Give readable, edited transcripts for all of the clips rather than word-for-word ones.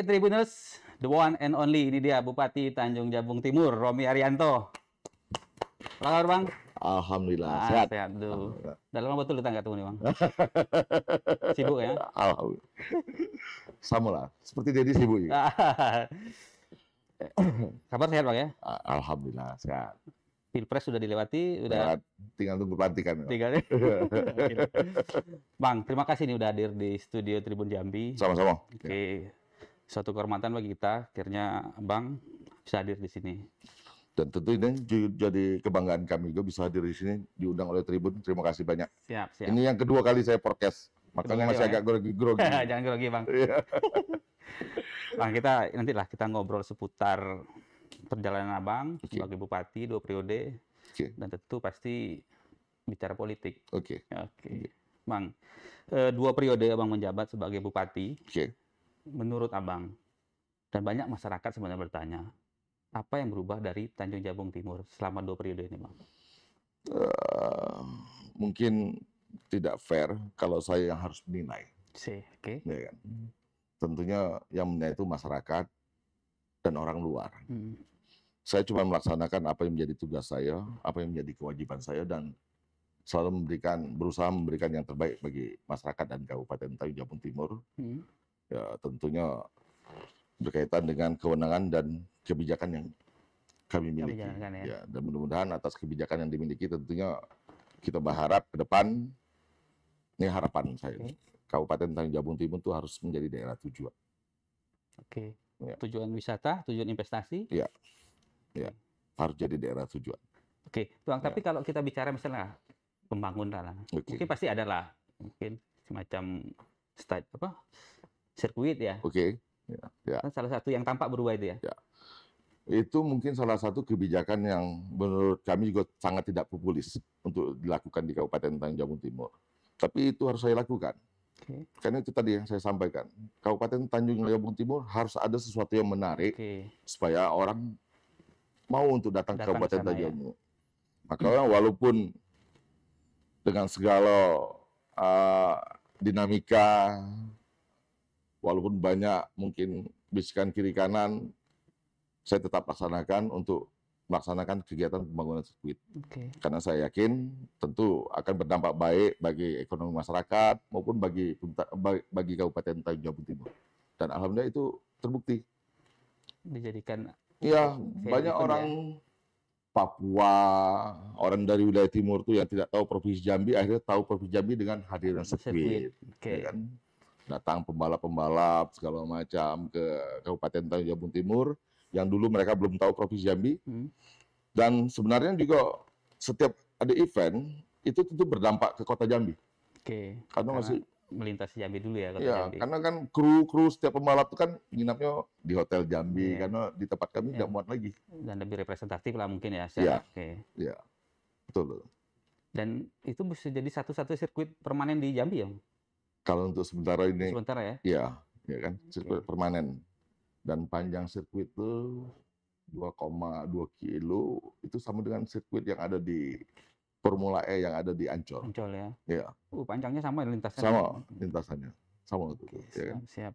Oke, Tribuners, the one and only, ini dia Bupati Tanjung Jabung Timur, Romy Arianto. Apa kabar, Bang? Alhamdulillah, sehat. Sehat, tuh. Alhamdulillah. Udah lama betul kita nggak ketemu nih, Bang. Sibuk ya? Alhamdulillah. Sama lah, seperti Deddy sibuk juga. Kabar sehat, Bang ya? Alhamdulillah, sehat. Pilpres sudah dilewati, udah tinggal tunggu pelantikan. tinggal. Bang, terima kasih nih udah hadir di studio Tribun Jambi. Sama-sama. Oke, suatu kehormatan bagi kita, akhirnya Bang bisa hadir di sini. Dan tentu ini jadi kebanggaan kami juga bisa hadir di sini, diundang oleh Tribun. Terima kasih banyak. Siap. Ini yang kedua kali saya podcast, makanya masih agak grogi. Jangan grogi, Bang. Bang, kita ngobrol seputar perjalanan Abang sebagai Bupati 2 periode, dan tentu pasti bicara politik. Oke. Bang, 2 periode Abang menjabat sebagai Bupati. Menurut Abang, dan banyak masyarakat sebenarnya bertanya, apa yang berubah dari Tanjung Jabung Timur selama 2 periode ini, Bang? Mungkin tidak fair kalau saya yang harus menilai. Ya kan? Tentunya yang menilai itu masyarakat dan orang luar. Saya cuma melaksanakan apa yang menjadi tugas saya, apa yang menjadi kewajiban saya, dan selalu berusaha memberikan yang terbaik bagi masyarakat dan Kabupaten Tanjung Jabung Timur. Ya, tentunya berkaitan dengan kewenangan dan kebijakan yang kami miliki. Ya, dan mudah-mudahan atas kebijakan yang dimiliki tentunya kita berharap ke depan, ini harapan saya, Kabupaten Tanjung Jabung Timur itu harus menjadi daerah tujuan. Ya. Tujuan wisata, tujuan investasi? Ya, harus jadi daerah tujuan. Bang, tapi kalau kita bicara misalnya pembangunan, mungkin pasti ada lah, mungkin semacam sirkuit ya. Kan salah satu yang tampak berubah itu ya. Itu mungkin salah satu kebijakan yang menurut kami juga sangat tidak populis untuk dilakukan di Kabupaten Tanjung Jabung Timur. Tapi itu harus saya lakukan. Karena itu tadi yang saya sampaikan. Kabupaten Tanjung Jabung Timur harus ada sesuatu yang menarik supaya orang mau untuk datang ke Kabupaten Tanjung Jabung. Maka walaupun dengan segala dinamika, walaupun banyak mungkin bisikan kiri kanan, saya tetap laksanakan untuk melaksanakan kegiatan pembangunan sirkuit. Karena saya yakin tentu akan berdampak baik bagi ekonomi masyarakat maupun bagi Kabupaten Tanjung Jabung Timur. Dan alhamdulillah itu terbukti. Dijadikan banyak orang Papua, orang dari wilayah timur tuh yang tidak tahu Provinsi Jambi, akhirnya tahu Provinsi Jambi dengan hadirnya sirkuit. Ya kan? Datang pembalap-pembalap segala macam ke Kabupaten Tanjung Jabung Timur yang dulu mereka belum tahu Provinsi Jambi. Dan sebenarnya juga setiap ada event itu tentu berdampak ke Kota Jambi. Karena masih melintasi Jambi dulu ya, Kota Jambi. Karena kan kru setiap pembalap itu kan nginapnya di Hotel Jambi, karena di tempat kami tidak muat lagi. Dan lebih representatif lah mungkin ya. Iya, betul. Dan itu bisa jadi satu-satu sirkuit permanen di Jambi ya? Kalau untuk sementara ini. Sementara ya? Iya kan, sirkuit permanen. Dan panjang sirkuit itu 2,2 kilo, itu sama dengan sirkuit yang ada di Formula E yang ada di Ancol. Ancol ya? Iya. Panjangnya sama lintasannya? Sama lintasannya. Sama itu. Siap.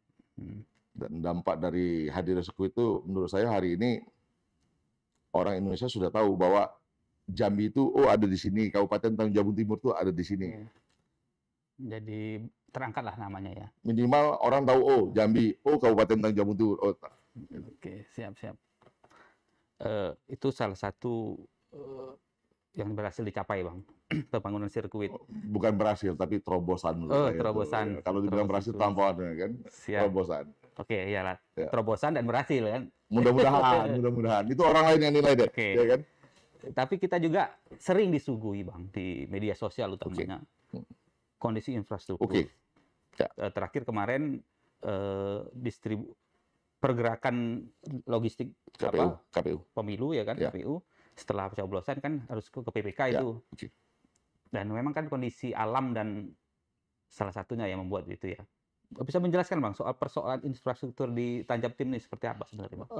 Dan dampak dari hadirnya sirkuit itu menurut saya hari ini orang Indonesia sudah tahu bahwa Jambi itu ada di sini, Kabupaten Tanjung Jabung Timur itu ada di sini. Jadi terangkat lah namanya ya. Minimal orang tahu Jambi, Kabupaten Tanjung Jabung Timur. Siap. Itu salah satu yang berhasil dicapai, Bang, pembangunan sirkuit. Bukan berhasil, tapi terobosan. Terobosan. Kalau dibilang berhasil tanpa kan, terobosan. Iyalah. Terobosan dan berhasil kan. Mudah-mudahan. Itu orang lain yang nilai deh. Ya kan? Tapi kita juga sering disuguhi, Bang, di media sosial utamanya. Kondisi infrastruktur. Terakhir kemarin pergerakan logistik KPU. Pemilu ya kan, KPU. Setelah pencoblosan kan harus ke PPK itu. Dan memang kan kondisi alam dan salah satunya yang membuat itu ya. Bisa menjelaskan, Bang, soal persoalan infrastruktur di Tanjab Tim ini seperti apa sebenarnya, Bang?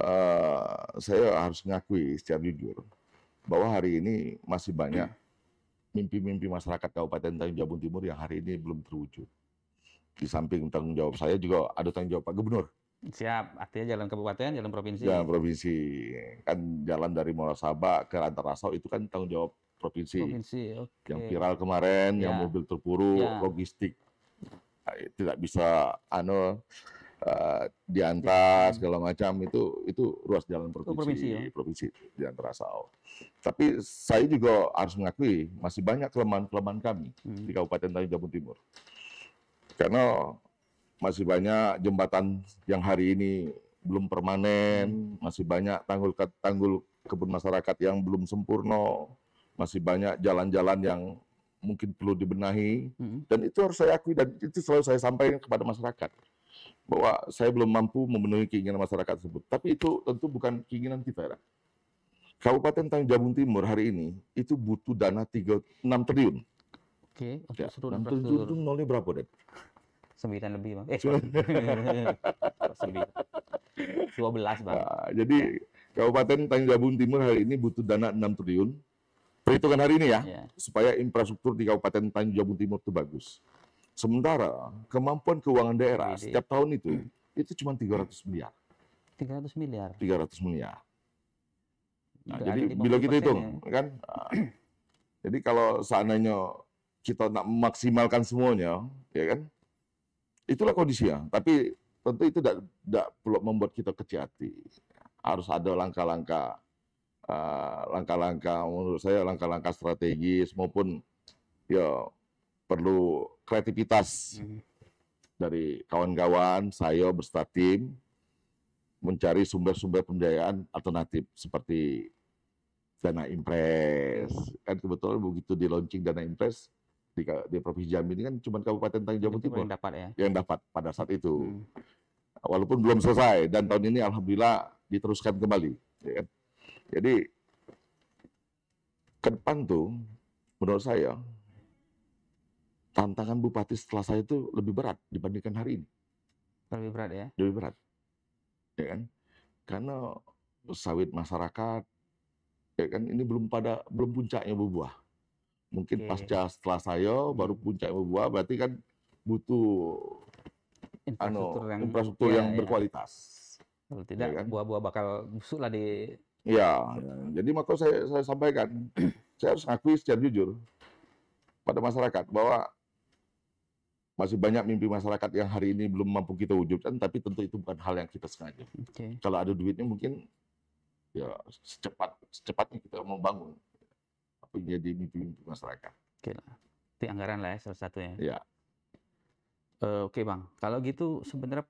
Saya harus mengakui secara jujur bahwa hari ini masih banyak mimpi-mimpi masyarakat Kabupaten Tanjung Jabung Timur yang hari ini belum terwujud. Di samping tanggung jawab saya juga ada tanggung jawab Pak Gubernur. Siap, artinya jalan kabupaten, jalan provinsi. Jalan provinsi. Kan jalan dari Muarasaba ke Antarasau itu kan tanggung jawab provinsi. Provinsi, oke. Yang viral kemarin, yang mobil terpuruk, logistik. Tidak bisa diantar segala macam, itu ruas jalan provinsi, provinsi di Antarasau. Tapi saya juga harus mengakui masih banyak kelemahan-kelemahan kami di Kabupaten Tanjung Jabung Timur. Karena masih banyak jembatan yang hari ini belum permanen, masih banyak tanggul kebun masyarakat yang belum sempurna, masih banyak jalan-jalan yang mungkin perlu dibenahi, dan itu harus saya akui dan itu selalu saya sampaikan kepada masyarakat bahwa saya belum mampu memenuhi keinginan masyarakat tersebut. Tapi itu tentu bukan keinginan kita. Kabupaten Tanjung Jabung Timur hari ini itu butuh dana 6 triliun. Oke, untuk seluruh 6 triliun itu nolnya berapa, Den? 9 lebih, Bang. 12, Bang. Nah, jadi Kabupaten Tanjung Jabung Timur hari ini butuh dana 6 triliun. Perhitungan hari ini ya, supaya infrastruktur di Kabupaten Tanjung Jabung Timur itu bagus. Sementara kemampuan keuangan daerah setiap tahun itu cuma 300 miliar. 300 miliar. 300 miliar. Nah, jadi bila kita hitung, kan, jadi kalau seandainya kita nak memaksimalkan semuanya, ya kan, itulah kondisinya. Tapi tentu itu tidak perlu membuat kita kecil hati. Harus ada langkah-langkah menurut saya langkah-langkah strategis maupun ya perlu kreativitas dari kawan-kawan saya beserta tim mencari sumber-sumber pembiayaan alternatif seperti dana impres. Kan kebetulan begitu di launching dana impres di Provinsi Jambi ini kan cuma Kabupaten Tanjung Jabung Timur yang dapat pada saat itu. Walaupun belum selesai dan tahun ini alhamdulillah diteruskan kembali. Ya kan? Jadi ke depan tuh menurut saya tantangan bupati setelah saya itu lebih berat dibandingkan hari ini. Lebih berat ya? Lebih berat. Ya kan? Karena sawit masyarakat ya kan ini belum puncaknya berbuah. Mungkin pasca setelah saya baru puncaknya berbuah, berarti kan butuh infrastruktur yang berkualitas. Kalau tidak, ya kan? Buah-buah bakal busuk lah di... Ya, jadi maka saya sampaikan, saya harus ngakui secara jujur pada masyarakat bahwa masih banyak mimpi masyarakat yang hari ini belum mampu kita wujudkan, tapi tentu itu bukan hal yang kita sengaja. Kalau ada duitnya mungkin ya secepatnya kita mau bangun. Tapi jadi mimpi-mimpi masyarakat. Oke lah. Itu anggaran lah ya salah satunya. Ya. Oke Bang, kalau gitu sebenarnya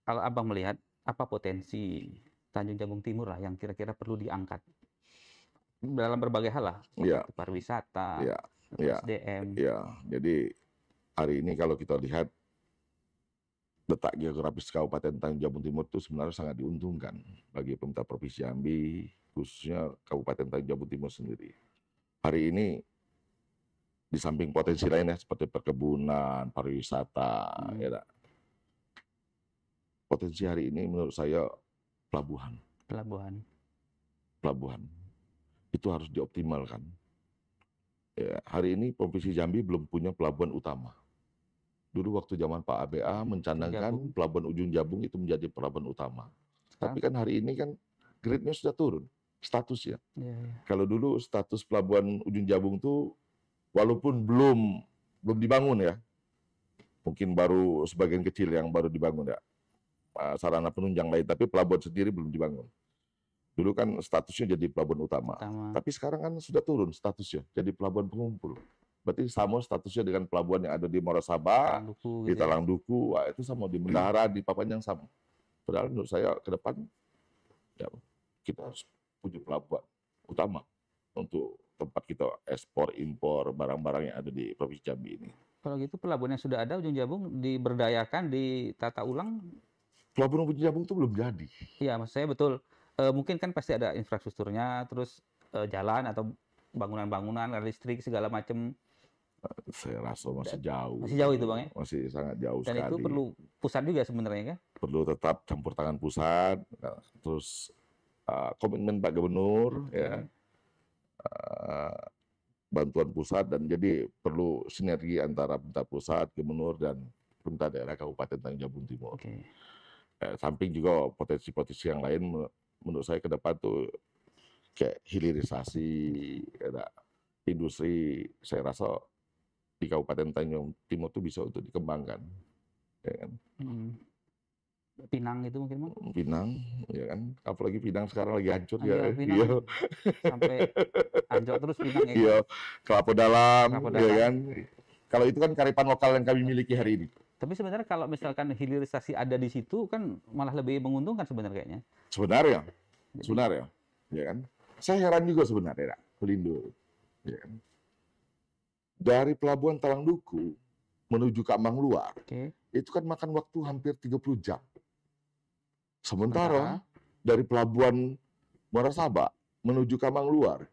kalau Abang melihat apa potensi Tanjung Jabung Timur lah yang kira-kira perlu diangkat dalam berbagai hal lah, pariwisata, SDM. Ya, jadi hari ini kalau kita lihat letak geografis Kabupaten Tanjung Jabung Timur itu sebenarnya sangat diuntungkan bagi pemerintah Provinsi Jambi, khususnya Kabupaten Tanjung Jabung Timur sendiri. Hari ini di samping potensi lainnya seperti perkebunan, pariwisata, potensi hari ini menurut saya pelabuhan. Itu harus dioptimalkan. Ya, hari ini Provinsi Jambi belum punya pelabuhan utama. Dulu waktu zaman Pak ABA mencanangkan pelabuhan Ujung Jabung itu menjadi pelabuhan utama. Tapi kan hari ini kan grade-nya sudah turun. Statusnya. Kalau dulu status pelabuhan Ujung Jabung itu walaupun belum dibangun ya, mungkin baru sebagian kecil yang baru dibangun ya, sarana penunjang lain, tapi pelabuhan sendiri belum dibangun. Dulu kan statusnya jadi pelabuhan utama. Tapi sekarang kan sudah turun statusnya jadi pelabuhan pengumpul. Berarti sama statusnya dengan pelabuhan yang ada di Muarasaba, di Talangduku, itu sama di Bendahara, di Papanjang sama. Padahal menurut saya ke depan ya, kita harus punya pelabuhan utama untuk tempat kita ekspor impor barang-barang yang ada di Provinsi Jambi ini. Kalau gitu pelabuhan yang sudah ada Ujung Jabung diberdayakan, ditata ulang. Pelabuhan Ujung Jabung itu belum jadi. Iya, maksud saya betul. Mungkin kan pasti ada infrastrukturnya, terus jalan atau bangunan-bangunan, listrik segala macam. Saya rasa masih jauh. Masih jauh itu Bang ya? Masih sangat jauh sekali. Dan itu perlu pusat juga sebenarnya kan? Perlu tetap campur tangan pusat, terus komitmen Pak Gubernur, ya, bantuan pusat, dan jadi perlu sinergi antara pemerintah pusat, Gubernur, dan pemerintah daerah Kabupaten Tanjung Jabung Timur. Samping juga potensi-potensi yang lain menurut saya ke depan tuh kayak hilirisasi industri, saya rasa di Kabupaten Tanjung Timur tuh bisa untuk dikembangkan, ya kan? Pinang itu mungkin, Bang? Pinang, ya kan? Apalagi Pinang sekarang lagi hancur ya. Pinang Iya. Sampai anjlok terus Pinang ya. Iya, Kelapa Dalam, ya kan? Kalau itu kan kearifan lokal yang kami miliki hari ini. Tapi sebenarnya kalau misalkan hilirisasi ada di situ kan malah lebih menguntungkan sebenarnya kayaknya. Sebenarnya, ya kan? Saya heran juga sebenarnya, Pelindo, ya kan? Dari Pelabuhan Talangduku menuju ke Ambang Luar, itu kan makan waktu hampir 30 jam. Sementara dari Pelabuhan Muara Sabak menuju ke Ambang Luar,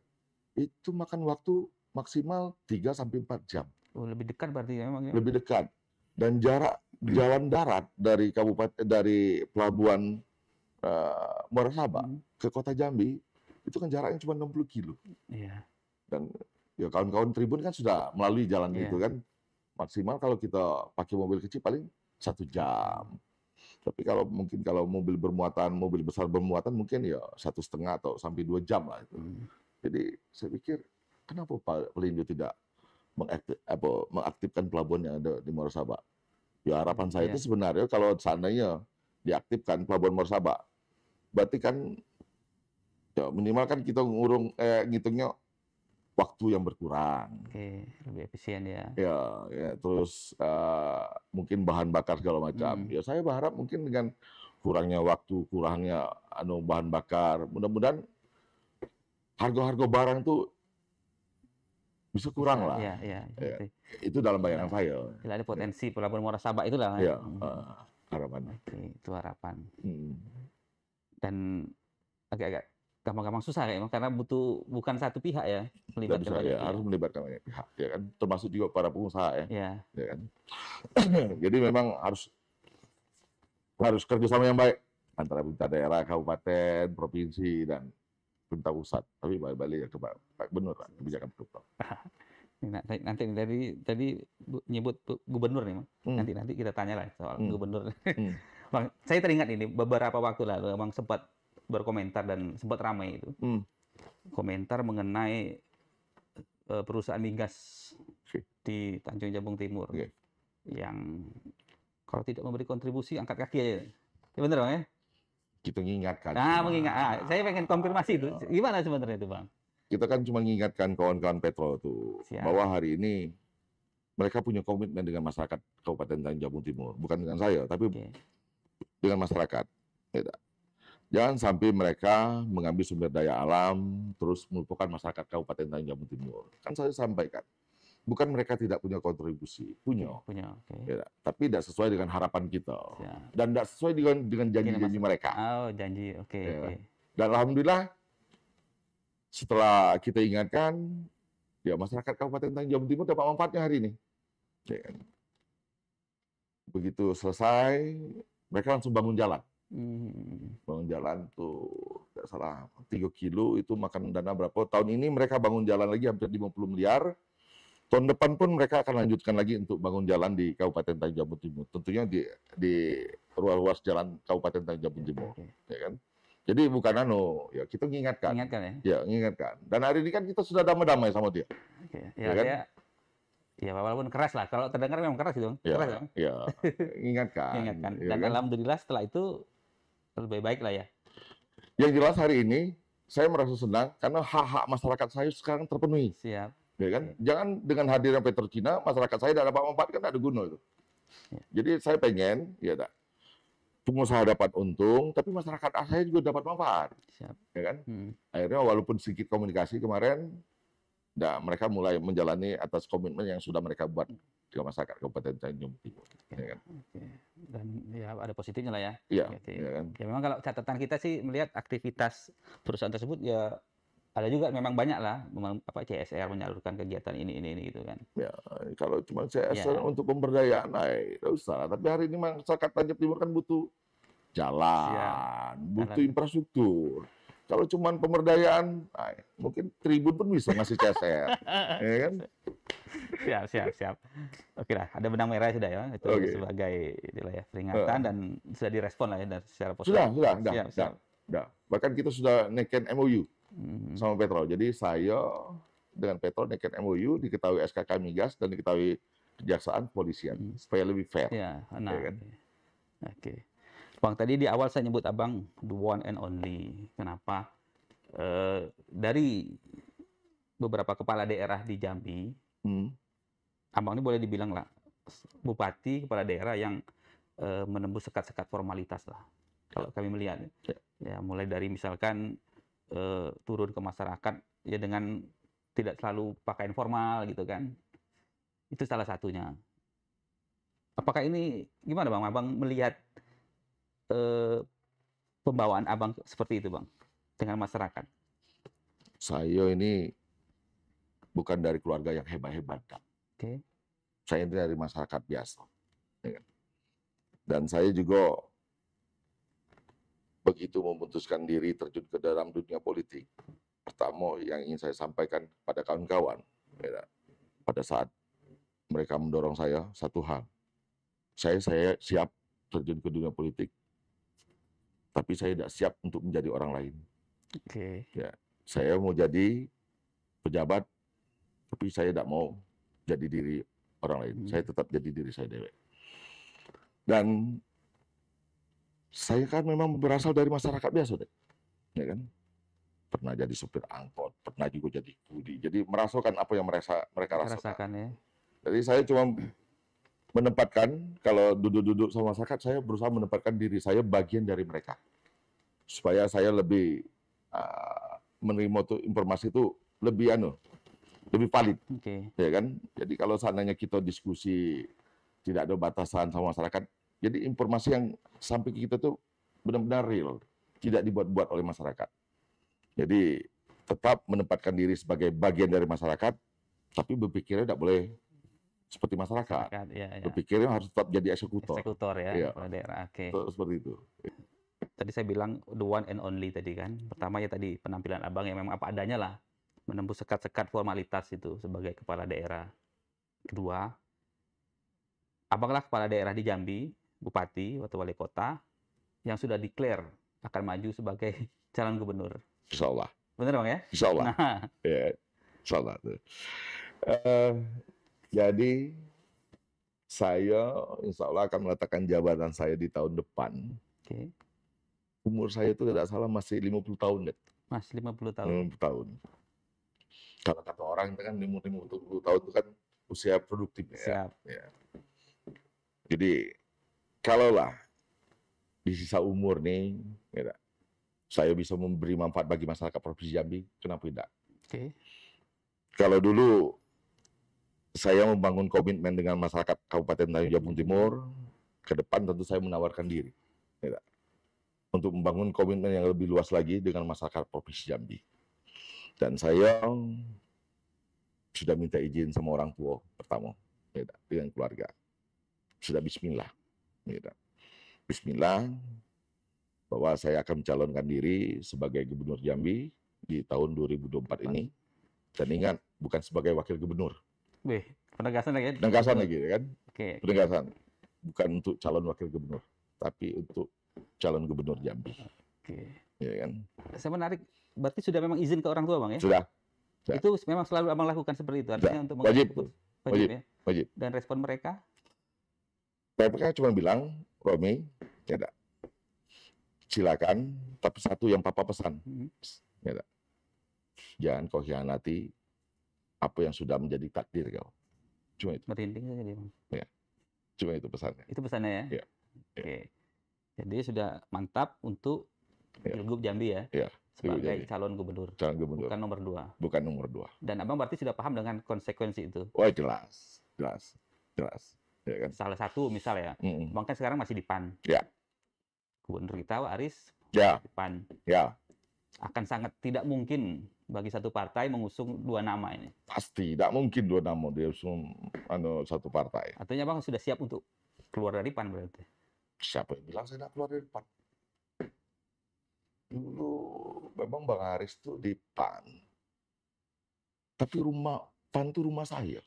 itu makan waktu maksimal 3-4 jam. Oh, lebih dekat berarti ya memang ya? Lebih dekat. Dan jarak jalan darat dari Pelabuhan Muara Sabak ke Kota Jambi, itu kan jaraknya cuma 60 kilo. Iya. Dan ya kawan-kawan Tribun kan sudah melalui jalan itu kan. Maksimal kalau kita pakai mobil kecil paling 1 jam. Tapi kalau mobil besar bermuatan mungkin ya 1,5 atau sampai 2 jam lah itu. Jadi saya pikir kenapa Pak Pelindo tidak mengaktifkan pelabuhan yang ada di Muara Sabak? Ya harapan saya itu sebenarnya kalau seandainya diaktifkan pelabuhan Muara Sabak, berarti kan ya minimal kan kita ngitungnya waktu yang berkurang. Lebih efisien ya. Ya terus mungkin bahan bakar segala macam. Ya saya berharap mungkin dengan kurangnya waktu, kurangnya bahan bakar, mudah-mudahan harga-harga barang tuh bisa kurang lah. Itu dalam bayangan saya. Tidak ada potensi Pelabuhan Muara Sabak itulah. Iya, harapan. Itu harapan. Dan agak-agak gampang-gampang susah kayaknya karena bukan satu pihak ya, melibatkan banyak pihak. Harus melibatkan banyak pihak, ya kan, termasuk juga para pengusaha ya kan. Jadi memang harus kerjasama yang baik antara pemerintah daerah, kabupaten, provinsi dan pemerintah pusat. Tapi balik ke Pak Gubernur, kebijakan Pemprov. Nanti tadi nyebut gubernur nih, nanti kita tanya lah soal gubernur. Bang, saya teringat ini beberapa waktu lalu Bang sempat berkomentar dan sempat ramai itu komentar mengenai perusahaan migas di Tanjung Jabung Timur yang kalau tidak memberi kontribusi angkat kaki aja. Ya benar Bang ya? Kita mengingatkan. Saya pengen konfirmasi itu. Gimana sebenarnya itu Bang? Kita kan cuma mengingatkan kawan-kawan Petro itu bahwa hari ini mereka punya komitmen dengan masyarakat Kabupaten Tanjung Jabung Timur, bukan dengan saya, tapi dengan masyarakat. Jangan sampai mereka mengambil sumber daya alam terus melupakan masyarakat Kabupaten Tanjung Jabung Timur. Kan saya sampaikan, bukan mereka tidak punya kontribusi, punya. Tapi tidak sesuai dengan harapan kita dan tidak sesuai dengan janji-janji mereka. Janji, Dan alhamdulillah setelah kita ingatkan, ya masyarakat Kabupaten Tanjung Jabung Timur dapat manfaatnya hari ini. Begitu selesai, mereka langsung bangun jalan. Bangun jalan tuh tidak salah 3 kilo itu makan dana berapa. Tahun ini mereka bangun jalan lagi hampir 50 miliar. Tahun depan pun mereka akan lanjutkan lagi untuk bangun jalan di Kabupaten Tanjung Jabung Timur. Tentunya di ruas-ruas jalan Kabupaten Tanjung Jabung Timur, ya kan. Jadi bukan ya kita mengingatkan. Mengingatkan. Dan hari ini kan kita sudah damai-damai sama dia. Ya kan? Ya walaupun keras lah. Kalau terdengar memang keras itu. Keras, ingatkan. Dan alhamdulillah setelah itu lebih baik lah ya. Yang jelas hari ini saya merasa senang karena hak-hak masyarakat saya sekarang terpenuhi. Siap. Ya kan? Jangan dengan hadirnya Petrocina masyarakat saya tidak dapat manfaat, kan ada guna itu. Jadi saya pengen pengusaha dapat untung, tapi masyarakat saya juga dapat manfaat. Ya kan? Akhirnya walaupun sedikit komunikasi kemarin, mereka mulai menjalani atas komitmen yang sudah mereka buat di masyarakat Kabupaten Tanjung Timur. Ya kan? Dan ya ada positifnya lah ya. Iya. Ya kan? Ya memang kalau catatan kita sih melihat aktivitas perusahaan tersebut ya ada juga memang banyak lah CSR menyalurkan kegiatan ini gitu kan. Ya kalau cuma CSR untuk pemberdayaan tidak usah. Tapi hari ini masyarakat Tanjung Timur kan butuh jalan, butuh infrastruktur. Kalau cuman pemberdayaan, mungkin Tribun pun bisa ngasih CSR, ya kan? Siap. Oke lah, ada benang merah sudah ya, itu sebagai ya, peringatan dan sudah direspon lah ya dari secara positif. Sudah. Bahkan kita sudah neken MOU sama Petrol. Jadi saya dengan Petrol neken MOU, diketahui SKK Migas dan diketahui Kejaksaan, Polisian, supaya lebih fair. Ya kan? Oke. Bang, tadi di awal saya nyebut Abang the one and only. Kenapa? Dari beberapa kepala daerah di Jambi, Abang ini boleh dibilang lah bupati, kepala daerah yang menembus sekat-sekat formalitas lah. Kalau kami melihat, ya mulai dari misalkan turun ke masyarakat ya dengan tidak selalu pakaian formal gitu kan. Itu salah satunya. Apakah ini gimana Bang? Abang melihat pembawaan Abang seperti itu Bang dengan masyarakat? Saya ini bukan dari keluarga yang hebat-hebat. Saya ini dari masyarakat biasa. Dan saya juga begitu memutuskan diri terjun ke dalam dunia politik. Pertama yang ingin saya sampaikan pada kawan-kawan, pada saat mereka mendorong saya, satu hal, saya siap terjun ke dunia politik, tapi saya tidak siap untuk menjadi orang lain. Ya, saya mau jadi pejabat, tapi saya tidak mau jadi diri orang lain. Saya tetap jadi diri saya dewe. Dan saya kan memang berasal dari masyarakat biasa, ya kan? Pernah jadi supir angkot, pernah juga jadi kudi. Jadi merasakan apa yang mereka rasakan. Ya. Jadi saya cuma menempatkan, kalau duduk-duduk sama masyarakat, saya berusaha menempatkan diri saya bagian dari mereka. Supaya saya lebih menerima informasi itu lebih valid. Ya kan? Jadi kalau seandainya kita diskusi tidak ada batasan sama masyarakat, jadi informasi yang sampai ke kita tuh benar-benar real, tidak dibuat-buat oleh masyarakat. Jadi tetap menempatkan diri sebagai bagian dari masyarakat, tapi berpikirnya tidak boleh seperti masyarakat. Berpikirnya harus tetap jadi eksekutor. Eksekutor ya, kepala daerah. Seperti itu. Tadi saya bilang the one and only tadi kan. Pertama ya tadi penampilan Abang yang memang apa adanya lah, menembus sekat-sekat formalitas itu sebagai kepala daerah. Kedua, Abanglah kepala daerah di Jambi, bupati atau wali kota yang sudah declare akan maju sebagai calon gubernur. Insya Allah. Benar Bang ya? Insya Allah. Nah. Ya, Insya Allah. Jadi saya insya Allah akan meletakkan jabatan saya di tahun depan. Umur saya itu tidak salah masih 50 tahun. Mas 50 tahun. 50 tahun. Kalau kata orang itu kan 50 tahun itu kan usia produktif. Siap. Ya. Jadi kalaulah di sisa umur nih, saya bisa memberi manfaat bagi masyarakat Provinsi Jambi, kenapa tidak? Kalau dulu saya membangun komitmen dengan masyarakat Kabupaten Tanjung Jabung Timur, ke depan tentu saya menawarkan diri untuk membangun komitmen yang lebih luas lagi dengan masyarakat Provinsi Jambi. Dan saya sudah minta izin sama orang tua pertama, dengan keluarga. Sudah bismillah. Bismillah, bahwa saya akan mencalonkan diri sebagai Gubernur Jambi di tahun 2024 ini. Dan ingat, bukan sebagai Wakil Gubernur. Penegasan lagi. Penegasan lagi, kan? Penegasan. Bukan untuk calon Wakil Gubernur, tapi untuk calon Gubernur Jambi. Ya kan? Saya menarik, berarti sudah memang izin ke orang tua Bang ya? Sudah. Itu memang selalu Abang lakukan seperti itu? Artinya untuk wajib. Dan respon mereka? Mereka cuma bilang, Romi, silakan, tapi satu yang Papa pesan. Jangan kau hianati apa yang sudah menjadi takdir kau. Cuma itu. Merinding saja dia Bang. Ya. Cuma itu pesannya. Itu pesannya ya? Ya. Oke. Jadi sudah mantap untuk Pilgub Jambi ya? Ya. Sebagai calon gubernur. Calon gubernur. Bukan nomor 2. Bukan nomor 2. Dan Abang berarti sudah paham dengan konsekuensi itu? Wah, jelas. Ya kan? Salah satu misal ya, Bang kan sekarang masih di PAN. Ya. Gubernur kita Aris di PAN. Ya. Akan sangat tidak mungkin bagi satu partai mengusung 2 nama ini. Pasti tidak mungkin 2 nama dia usung satu partai. Artinya Bang sudah siap untuk keluar dari PAN berarti? Siapa yang bilang saya tidak keluar dari PAN? Dulu memang Bang Haris tuh di PAN. Tapi PAN itu rumah saya.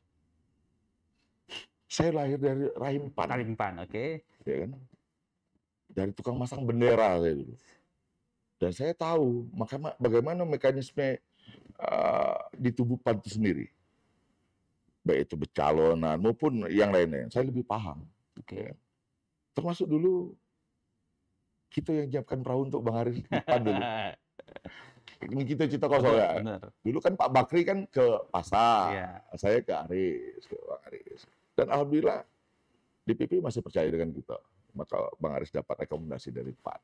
Saya lahir dari rahim PAN. Rahim PAN, oke. Ya kan? Dari tukang masang bendera saya dulu. Dan saya tahu bagaimana mekanisme di tubuh PAN itu sendiri. Baik itu becalonan maupun yang lainnya. Saya lebih paham. Oke. Ya. Termasuk dulu kita yang menyiapkan perahu untuk Bang Haris di PAN dulu. Ini kita cerita kosong ya. Dulu kan Pak Bakri kan ke pasar, saya ke Bang Haris. Dan alhamdulillah DPP masih percaya dengan kita. Maka Bang Haris dapat rekomendasi dari PAN.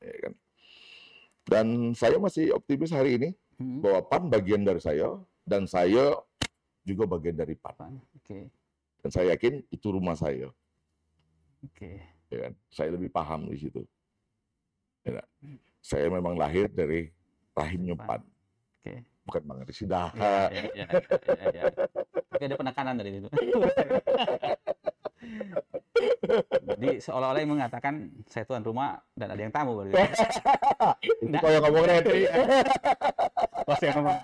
Ya kan? Dan saya masih optimis hari ini bahwa PAN bagian dari saya dan saya juga bagian dari PAN. Okay. Dan saya yakin itu rumah saya. Okay. Ya kan? Saya lebih paham di situ. Ya, saya memang lahir dari rahimnya PAN. Okay. Bukan Bang Haris Sidah. Tapi ada penekanan dari itu. Jadi seolah-olah yang mengatakan saya tuan rumah dan ada yang tamu. Itu kau yang ngomong nanti. Bos yang ngomong.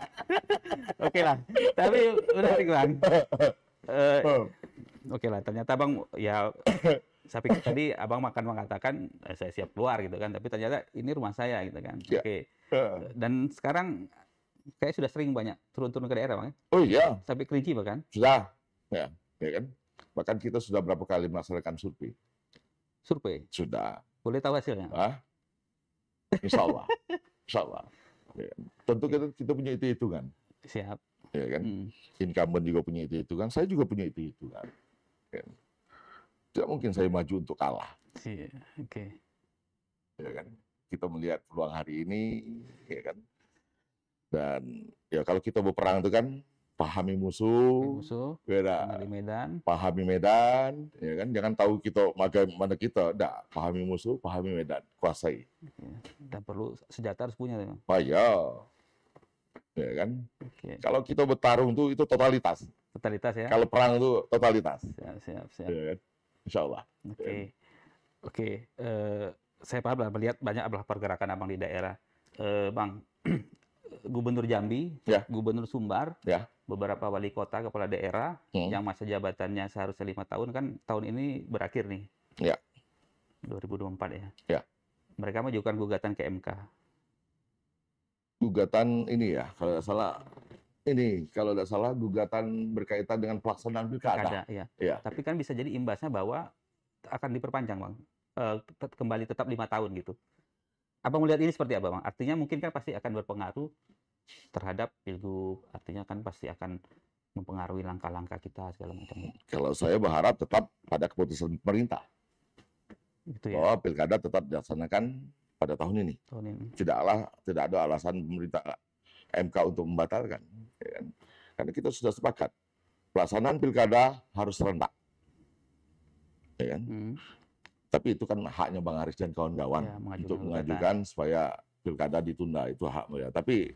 Oke lah. Tapi menarik Bang. Oke lah. Ternyata Bang ya saya pikir tadi Abang mengatakan saya siap keluar gitu kan. Tapi ternyata ini rumah saya gitu kan. Oke. Dan sekarang kayak sudah sering banyak turun-turun ke daerah Bang. Oh iya. Sampai Kerinci bahkan. Sudah. Ya kan. Bahkan kita sudah berapa kali melaksanakan survei. Survei? Sudah. Boleh tahu hasilnya? Insya Allah. Insya Allah. Ya. Tentu kita punya hitung-hitungan. Siap. Ya kan? Incumbent juga punya hitung-hitungan. Saya juga punya hitung-hitungan. Ya. Tidak mungkin saya maju untuk kalah. Oke. Ya kan? Kita melihat peluang hari ini, ya kan? Dan ya kalau kita berperang itu kan pahami musuh, pahami medan, ya kan? Jangan tahu kita bagaimana kita, pahami musuh, pahami medan, kuasai. Dan perlu senjata harus punya. Ya kan? Kalau kita bertarung itu totalitas. Totalitas ya. Kalau perang itu totalitas. Siap. Ya kan? Insya Allah. Oke. Saya paham melihat banyak pergerakan Abang di daerah. Bang, Gubernur Jambi, Gubernur Sumbar, beberapa wali kota, kepala daerah yang masa jabatannya seharusnya 5 tahun kan tahun ini berakhir nih. 2024 ya. Mereka mengajukan gugatan ke MK. Gugatan ini ya, kalau tidak salah gugatan berkaitan dengan pelaksanaan pilkada. Ya. Tapi kan bisa jadi imbasnya bahwa akan diperpanjang Bang. Kembali tetap 5 tahun gitu. Abang melihat ini seperti apa Bang? Artinya mungkin kan pasti akan berpengaruh terhadap pilgub, artinya kan pasti akan mempengaruhi langkah-langkah kita segala macam. Kalau saya berharap tetap pada keputusan pemerintah. Gitu ya? Bahwa pilkada tetap dilaksanakan pada tahun ini. Tidak ada alasan pemerintah MK untuk membatalkan. Ya kan? Karena kita sudah sepakat. Pelaksanaan pilkada harus serentak. Ya kan? Tapi itu kan haknya Bang Haris dan kawan-kawan untuk mengajukan supaya pilkada ditunda, itu hak mereka. Tapi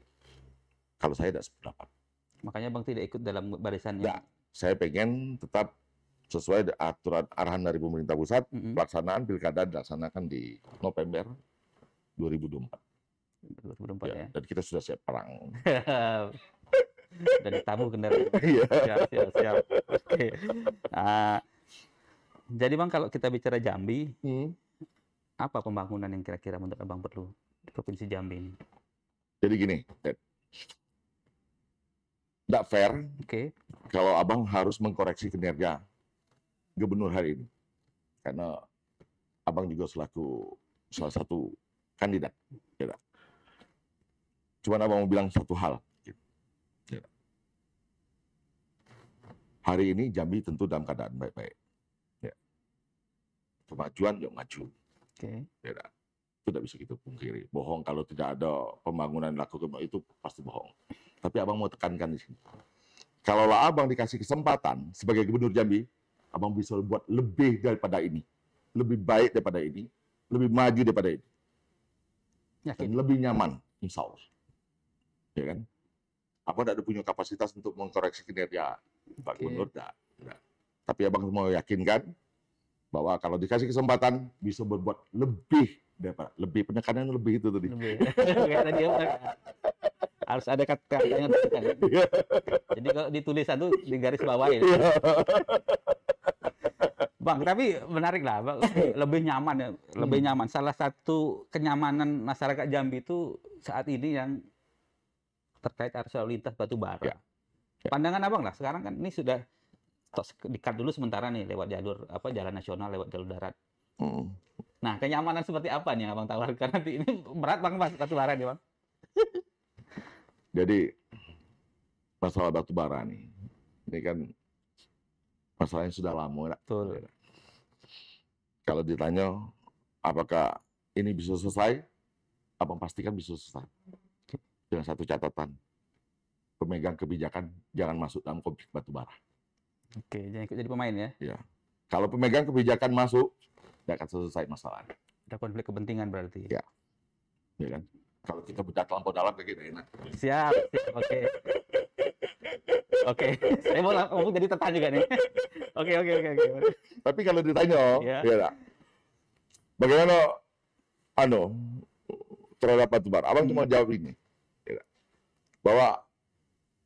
kalau saya tidak sependapat. Makanya Bang tidak ikut dalam barisannya. Saya pengen tetap sesuai aturan arahan dari pemerintah pusat, pelaksanaan pilkada dilaksanakan di November 2024. 2024 ya. Dan kita sudah siap perang. Dan ditabuh kendaraan. Siap. Oke. Jadi Bang, kalau kita bicara Jambi, apa pembangunan yang kira-kira menurut Abang perlu di Provinsi Jambi ini? Jadi gini, tidak fair kalau Abang harus mengkoreksi kinerja gubernur hari ini. Karena Abang juga selaku salah satu kandidat. Cuman Abang mau bilang satu hal. Hari ini Jambi tentu dalam keadaan baik-baik. Kemajuan yang maju. Itu tidak bisa kita pungkiri. Bohong kalau tidak ada pembangunan dilakukan itu pasti bohong. Tapi Abang mau tekankan di sini. Kalaulah Abang dikasih kesempatan sebagai gubernur Jambi, Abang bisa buat lebih daripada ini, lebih baik daripada ini, lebih maju daripada ini, dan lebih nyaman, insya Allah. Ya kan? Abang tidak punya kapasitas untuk mengkoreksi kinerja Pak Gubernur, tapi Abang mau yakinkan bahwa kalau dikasih kesempatan bisa berbuat lebih lebih penekanan lebih itu tadi. Lebih. Kayak tadi harus ada kata-katanya. Jadi kalau ditulisan tuh di garis bawah ya. Bang, tapi menarik lah, Bang. Lebih nyaman ya, lebih nyaman. Salah satu kenyamanan masyarakat Jambi itu saat ini yang terkait arus lalu lintas batu bara. Ya. Pandangan Abang lah, sekarang kan ini sudah di-cut dulu sementara nih lewat jalur jalan nasional, lewat jalur darat. Nah, kenyamanan seperti apa nih Abang tawarkan nanti? Ini berat Bang batu bara nih, Bang. Jadi masalah batu bara nih, ini kan masalahnya sudah lama. Betul. Kalau ditanya apakah ini bisa selesai, Abang pastikan bisa selesai. Dengan satu catatan, pemegang kebijakan jangan masuk dalam konflik batu bara. Oke, jangan ikut jadi pemain ya? Ya. Kalau pemegang kebijakan masuk, tidak akan selesai masalahnya. Ada konflik kepentingan berarti? Ya. Ya kan? Kalau kita bedah terlampau dalam, kayak gitu enak. Siap. Oke. Oke, saya mau ngomong jadi tertahan juga nih. Oke. Tapi kalau ditanya, ya, bagaimana terhadap batu bara? Abang cuma jawab ini, ya, bahwa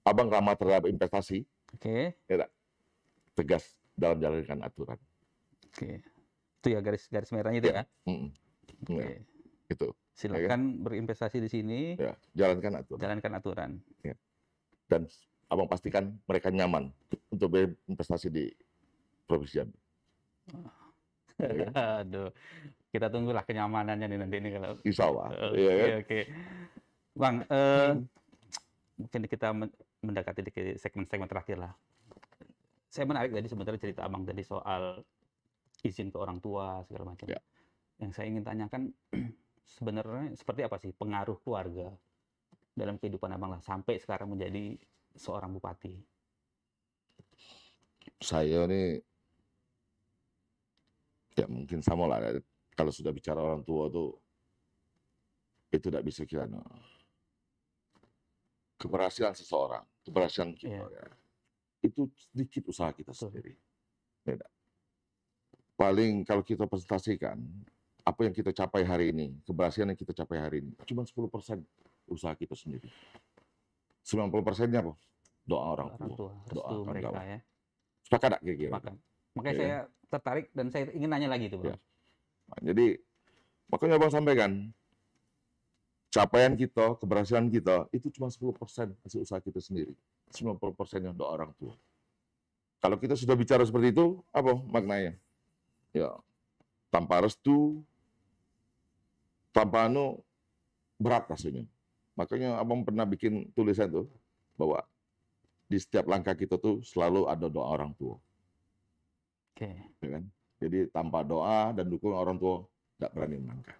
Abang ramah terhadap investasi, ya, tegas dalam menjalankan aturan. Oke, itu ya garis merahnya itu ya. Oke. Itu. Silakan berinvestasi di sini. Ya, jalankan aturan. Ya. Dan Abang pastikan mereka nyaman untuk berinvestasi di Provinsi Jambi. Aduh, kita tunggulah kenyamanannya nih nanti ini kalau. Insya Allah. Oke. Bang, mungkin kita mendekati di segmen terakhir lah. Saya menarik tadi sebenarnya cerita Abang tadi soal izin ke orang tua segala macam. Ya. Yang saya ingin tanyakan sebenarnya seperti apa sih pengaruh keluarga dalam kehidupan Abang lah sampai sekarang menjadi seorang bupati? Saya ini ya mungkin sama lah. Kalau sudah bicara orang tua tuh itu tidak bisa kira keberhasilan seseorang, keberhasilan kita ya, itu sedikit usaha kita sendiri. Beda. Paling kalau kita presentasikan apa yang kita capai hari ini, keberhasilan yang kita capai hari ini, cuma 10% usaha kita sendiri. 90%-nya apa? Doa orang tua. Doa mereka ya. Sepakat gak kira-kira? Makanya saya tertarik dan saya ingin nanya lagi itu, Bang. Ya. Nah, jadi makanya Bang sampaikan capaian kita, keberhasilan kita itu cuma 10% hasil usaha kita sendiri. 90%-nya doa orang tua. Kalau kita sudah bicara seperti itu, apa maknanya? Ya, tanpa restu, tanpa berat rasanya. Makanya Abang pernah bikin tulisan tuh bahwa di setiap langkah kita tuh selalu ada doa orang tua. Oke. Ya kan? Jadi tanpa doa dan dukungan orang tua tidak berani melangkah.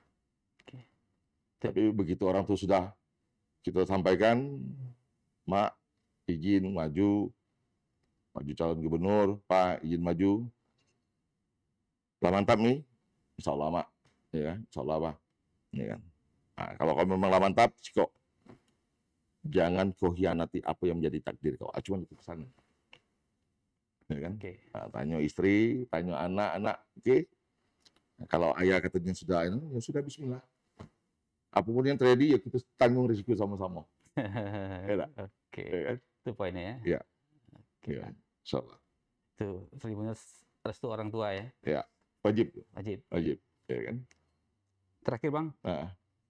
Tapi begitu orang tua sudah kita sampaikan, Mak izin maju calon gubernur, Pak izin maju, lah mantap nih, Insya Allah Mak, ya kan? Insya Allah Pak, ya kan? Nah, kalau kau memang lah mantap, kok jangan kau hianati apa yang menjadi takdir kau, cuma itu pesan. Ya kan? Nah, tanya istri, tanya anak-anak, nah, kalau ayah katanya sudah, ya sudah Bismillah. Apapun yang terjadi, ya kita tanggung risiko sama-sama. Ya, itu poinnya ya. Ya. Ya, Insya Allah. Itu Tribuners restu orang tua ya. Ya, wajib. Ya kan? Terakhir Bang,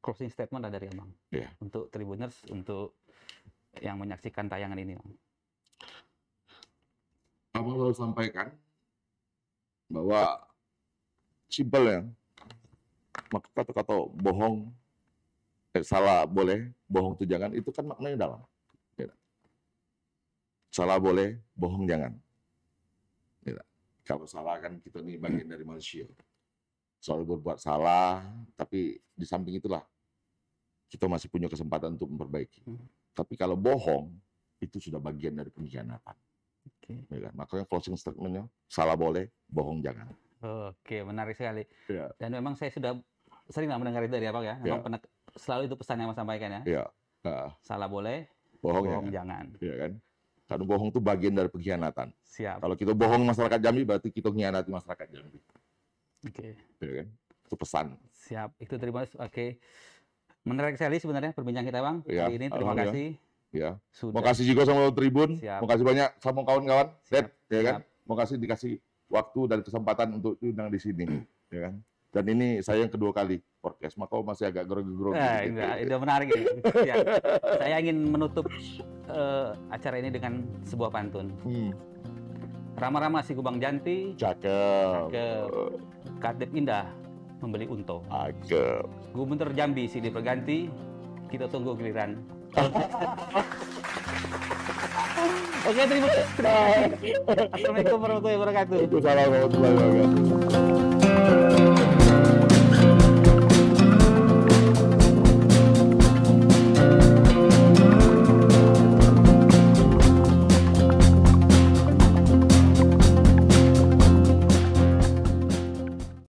closing statement dari Abang. Ya. Untuk Tribuners, untuk yang menyaksikan tayangan ini, Bang. Abang lalu sampaikan bahwa simpel ya, maka kata-kata bohong, salah boleh, bohong itu jangan, itu kan maknanya dalam. Ya. Salah boleh, bohong jangan. Ya. Kalau salah kan kita ini bagian dari manusia. Selalu berbuat salah, tapi di samping itulah kita masih punya kesempatan untuk memperbaiki. Tapi kalau bohong, itu sudah bagian dari pengkhianatan. Ya kan? Makanya closing statement-nya, salah boleh, bohong jangan. Oke, menarik sekali. Ya. Dan memang saya sudah sering mendengar itu dari Abang ya. Abang pernah selalu itu pesan yang Abang sampaikan ya. Ya. Salah boleh, bohong jangan. Iya kan? Karena bohong itu bagian dari pengkhianatan. Siap. Kalau kita bohong masyarakat Jambi, berarti kita mengkhianati masyarakat Jambi. Oke. Iya kan? Itu pesan. Siap, itu terima kasih. Oke. Menarik sekali sebenarnya perbincang kita, Bang. Ya, hari ini terima kasih. Ya. Mau kasih juga sama Tribun. Siap. Mau kasih banyak sama kawan-kawan. Siap. Ya kan? Mau kasih dikasih waktu dan kesempatan untuk diundang di sini, ya kan? Dan ini saya yang kedua kali podcast, maka masih agak grogi-grogi. Enggak, itu menarik ya. Ya. Saya ingin menutup acara ini dengan sebuah pantun. Rama-rama si Kubang Janti. Cakep. Katib indah membeli unto. Cakep. Gubernur Jambi silih berganti. Kita tunggu giliran. Oke, terima kasih. Assalamualaikum warahmatullahi wabarakatuh. Waalaikumsalam warahmatullahi wabarakatuh.